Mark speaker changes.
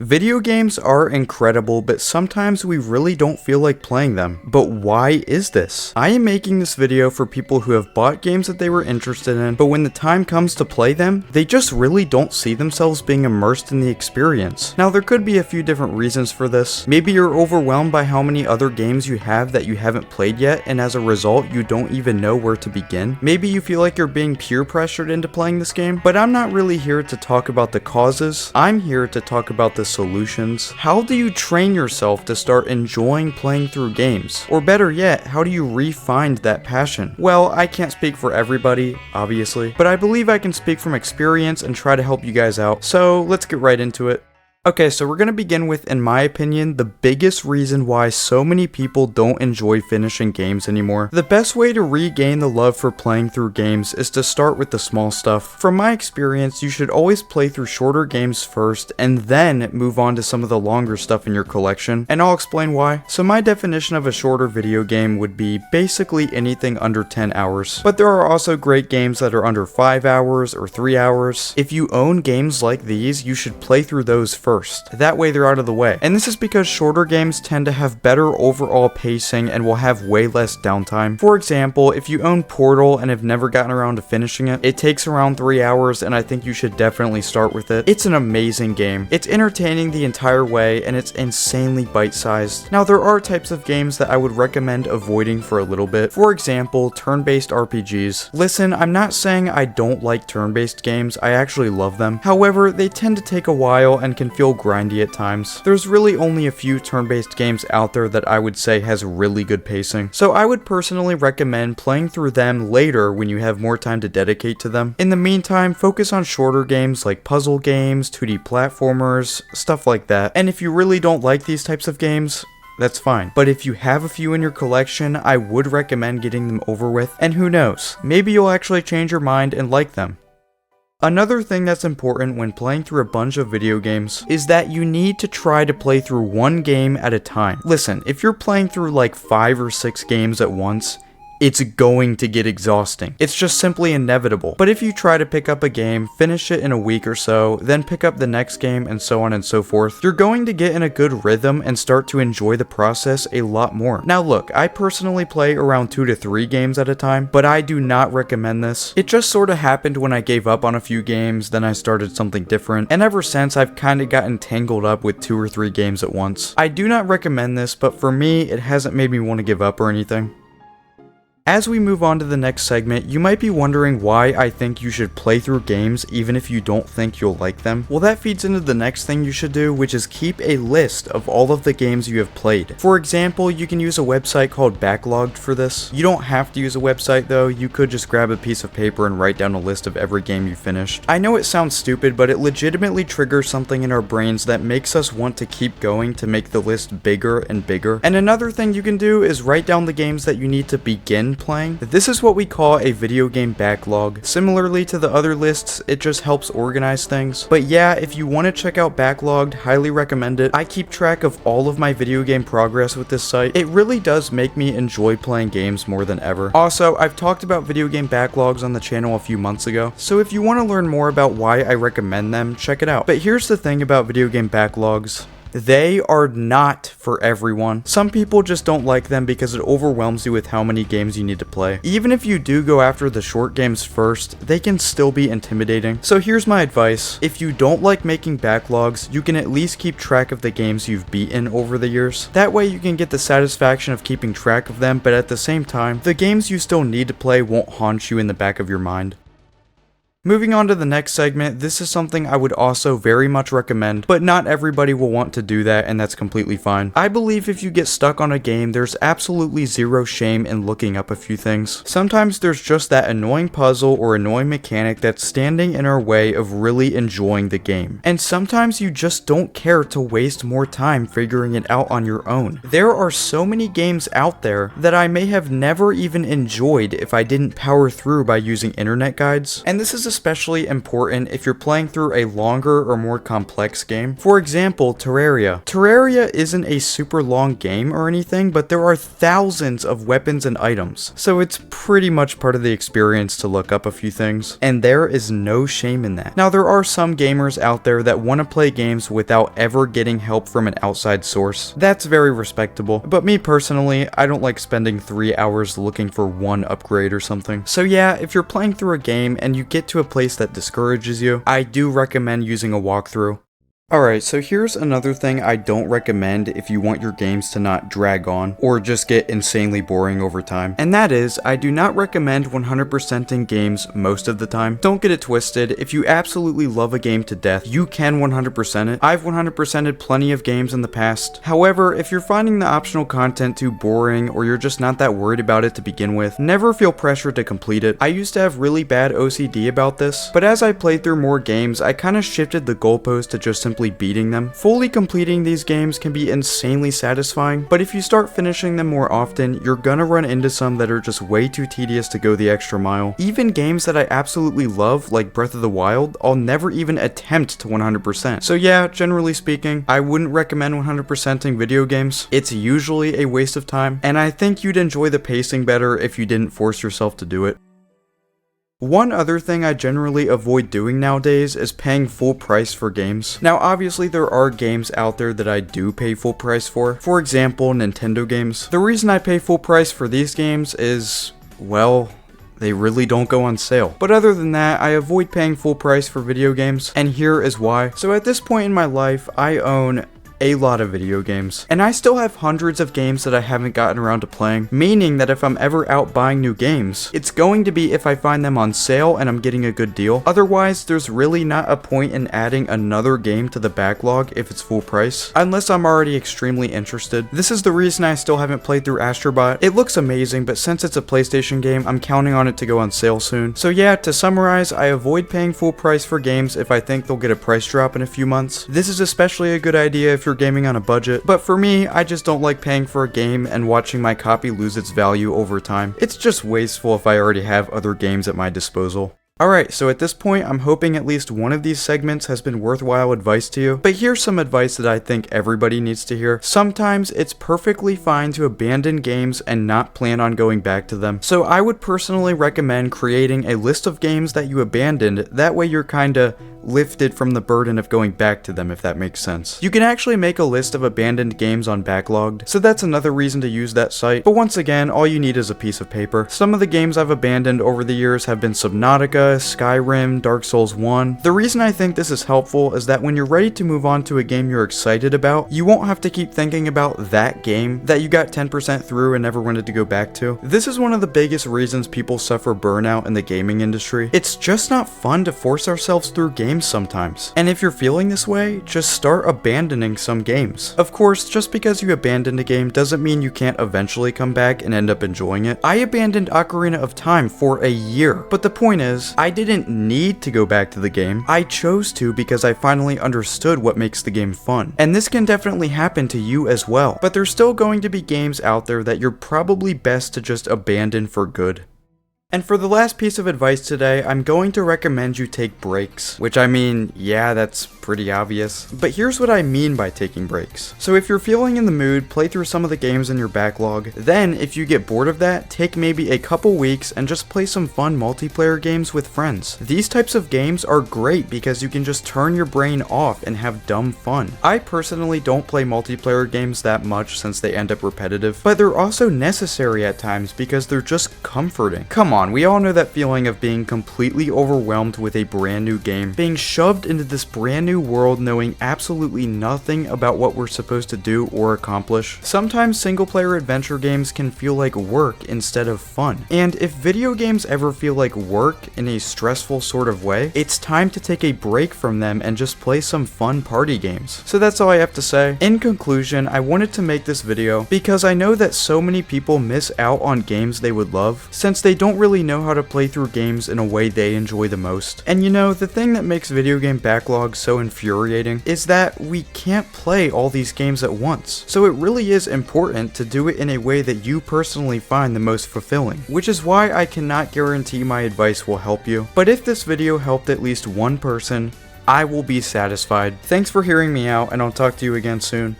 Speaker 1: Video games are incredible, but sometimes we really don't feel like playing them. But why is this? I am making this video for people who have bought games that they were interested in, but when the time comes to play them, they just really don't see themselves being immersed in the experience. Now, there could be a few different reasons for this. Maybe you're overwhelmed by how many other games you have that you haven't played yet, and as a result, you don't even know where to begin. Maybe you feel like you're being peer pressured into playing this game, but I'm not really here to talk about the causes. I'm here to talk about the solutions. How do you train yourself to start enjoying playing through games? Or better yet, how do you re-find that passion? Well, I can't speak for everybody, obviously, but I believe I can speak from experience and try to help you guys out. So let's get right into it. Okay, so we're going to begin with, in my opinion, the biggest reason why so many people don't enjoy finishing games anymore. The best way to regain the love for playing through games is to start with the small stuff. From my experience, you should always play through shorter games first and then move on to some of the longer stuff in your collection, and I'll explain why. So my definition of a shorter video game would be basically anything under 10 hours. But there are also great games that are under 5 hours or 3 hours. If you own games like these, you should play through those first. That way they're out of the way. And this is because shorter games tend to have better overall pacing and will have way less downtime. For example, if you own Portal and have never gotten around to finishing it, it takes around 3 hours and I think you should definitely start with it. It's an amazing game. It's entertaining the entire way and it's insanely bite-sized. Now there are types of games that I would recommend avoiding for a little bit. For example, turn-based RPGs. Listen, I'm not saying I don't like turn-based games, I actually love them. However, they tend to take a while and can feel grindy at times. There's really only a few turn-based games out there that I would say has really good pacing. So I would personally recommend playing through them later when you have more time to dedicate to them. In the meantime, focus on shorter games like puzzle games, 2D platformers, stuff like that. And if you really don't like these types of games, that's fine. But if you have a few in your collection, I would recommend getting them over with. And who knows, maybe you'll actually change your mind and like them. Another thing that's important when playing through a bunch of video games is that you need to try to play through one game at a time. Listen, if you're playing through like 5 or 6 games at once, it's going to get exhausting. It's just simply inevitable. But if you try to pick up a game, finish it in a week or so, then pick up the next game and so on and so forth, you're going to get in a good rhythm and start to enjoy the process a lot more. Now look, I personally play around 2 to 3 games at a time, but I do not recommend this. It just sort of happened when I gave up on a few games, then I started something different, and ever since I've kind of gotten tangled up with 2 or 3 games at once. I do not recommend this, but for me, it hasn't made me want to give up or anything. As we move on to the next segment, you might be wondering why I think you should play through games even if you don't think you'll like them. Well, that feeds into the next thing you should do, which is keep a list of all of the games you have played. For example, you can use a website called Backlogged for this. You don't have to use a website though, you could just grab a piece of paper and write down a list of every game you finished. I know it sounds stupid, but it legitimately triggers something in our brains that makes us want to keep going to make the list bigger and bigger. And another thing you can do is write down the games that you need to begin playing. This is what we call a video game backlog. Similarly to the other lists, it just helps organize things. But yeah, if you want to check out Backlogged, highly recommend it. I keep track of all of my video game progress with this site. It really does make me enjoy playing games more than ever. Also, I've talked about video game backlogs on the channel a few months ago, so if you want to learn more about why I recommend them, check it out. But here's the thing about video game backlogs. They are not for everyone. Some people just don't like them because it overwhelms you with how many games you need to play. Even if you do go after the short games first, they can still be intimidating. So here's my advice. If you don't like making backlogs, you can at least keep track of the games you've beaten over the years. That way you can get the satisfaction of keeping track of them, but at the same time, the games you still need to play won't haunt you in the back of your mind. Moving on to the next segment, this is something I would also very much recommend, but not everybody will want to do that, and that's completely fine. I believe if you get stuck on a game, there's absolutely zero shame in looking up a few things. Sometimes there's just that annoying puzzle or annoying mechanic that's standing in our way of really enjoying the game. And sometimes you just don't care to waste more time figuring it out on your own. There are so many games out there that I may have never even enjoyed if I didn't power through by using internet guides, and this is especially important if you're playing through a longer or more complex game. For example, Terraria. Terraria isn't a super long game or anything, but there are thousands of weapons and items, so it's pretty much part of the experience to look up a few things, and there is no shame in that. Now, there are some gamers out there that want to play games without ever getting help from an outside source. That's very respectable, but me personally, I don't like spending 3 hours looking for one upgrade or something. So yeah, if you're playing through a game and you get to a place that discourages you, I do recommend using a walkthrough. Alright, so here's another thing I don't recommend if you want your games to not drag on or just get insanely boring over time. And that is, I do not recommend 100%ing games most of the time. Don't get it twisted, if you absolutely love a game to death, you can 100% it. I've 100%ed plenty of games in the past. However, if you're finding the optional content too boring or you're just not that worried about it to begin with, never feel pressured to complete it. I used to have really bad OCD about this, but as I played through more games, I kind of shifted the goalpost to just simply beating them. Fully completing these games can be insanely satisfying, but if you start finishing them more often, you're gonna run into some that are just way too tedious to go the extra mile. Even games that I absolutely love, like Breath of the Wild, I'll never even attempt to 100%. So yeah, generally speaking, I wouldn't recommend 100%ing video games. It's usually a waste of time, and I think you'd enjoy the pacing better if you didn't force yourself to do it. One other thing I generally avoid doing nowadays is paying full price for games. Now obviously there are games out there that I do pay full price for. For example, Nintendo games. The reason I pay full price for these games is, well, they really don't go on sale. But other than that, I avoid paying full price for video games, and here is why. So at this point in my life, I own a lot of video games, and I still have hundreds of games that I haven't gotten around to playing, meaning that if I'm ever out buying new games, it's going to be if I find them on sale and I'm getting a good deal. Otherwise, there's really not a point in adding another game to the backlog if it's full price, unless I'm already extremely interested. This is the reason I still haven't played through Astrobot. It looks amazing, but since it's a PlayStation game, I'm counting on it to go on sale soon. So yeah, to summarize, I avoid paying full price for games if I think they'll get a price drop in a few months. This is especially a good idea if you're gaming on a budget, but for me, I just don't like paying for a game and watching my copy lose its value over time. It's just wasteful if I already have other games at my disposal. Alright, so at this point, I'm hoping at least one of these segments has been worthwhile advice to you, but here's some advice that I think everybody needs to hear. Sometimes it's perfectly fine to abandon games and not plan on going back to them. So I would personally recommend creating a list of games that you abandoned, that way you're kinda lifted from the burden of going back to them, if that makes sense. You can actually make a list of abandoned games on Backlogged, so that's another reason to use that site, but once again, all you need is a piece of paper. Some of the games I've abandoned over the years have been Subnautica, Skyrim, Dark Souls 1. The reason I think this is helpful is that when you're ready to move on to a game you're excited about, you won't have to keep thinking about that game that you got 10% through and never wanted to go back to. This is one of the biggest reasons people suffer burnout in the gaming industry. It's just not fun to force ourselves through games sometimes. And if you're feeling this way, just start abandoning some games. Of course, just because you abandoned a game doesn't mean you can't eventually come back and end up enjoying it. I abandoned Ocarina of Time for a year, but the point is, I didn't need to go back to the game. I chose to because I finally understood what makes the game fun. And this can definitely happen to you as well, but there's still going to be games out there that you're probably best to just abandon for good. And for the last piece of advice today, I'm going to recommend you take breaks. Which I mean, yeah, that's pretty obvious. But here's what I mean by taking breaks. So if you're feeling in the mood, play through some of the games in your backlog. Then, if you get bored of that, take maybe a couple weeks and just play some fun multiplayer games with friends. These types of games are great because you can just turn your brain off and have dumb fun. I personally don't play multiplayer games that much since they end up repetitive, but they're also necessary at times because they're just comforting. Come on, we all know that feeling of being completely overwhelmed with a brand new game, being shoved into this brand new world knowing absolutely nothing about what we're supposed to do or accomplish. Sometimes single player adventure games can feel like work instead of fun. And if video games ever feel like work in a stressful sort of way, it's time to take a break from them and just play some fun party games. So that's all I have to say. In conclusion, I wanted to make this video because I know that so many people miss out on games they would love since they don't really really know how to play through games in a way they enjoy the most. And you know, the thing that makes video game backlogs so infuriating is that we can't play all these games at once. So it really is important to do it in a way that you personally find the most fulfilling, which is why I cannot guarantee my advice will help you. But if this video helped at least one person, I will be satisfied. Thanks for hearing me out, and I'll talk to you again soon.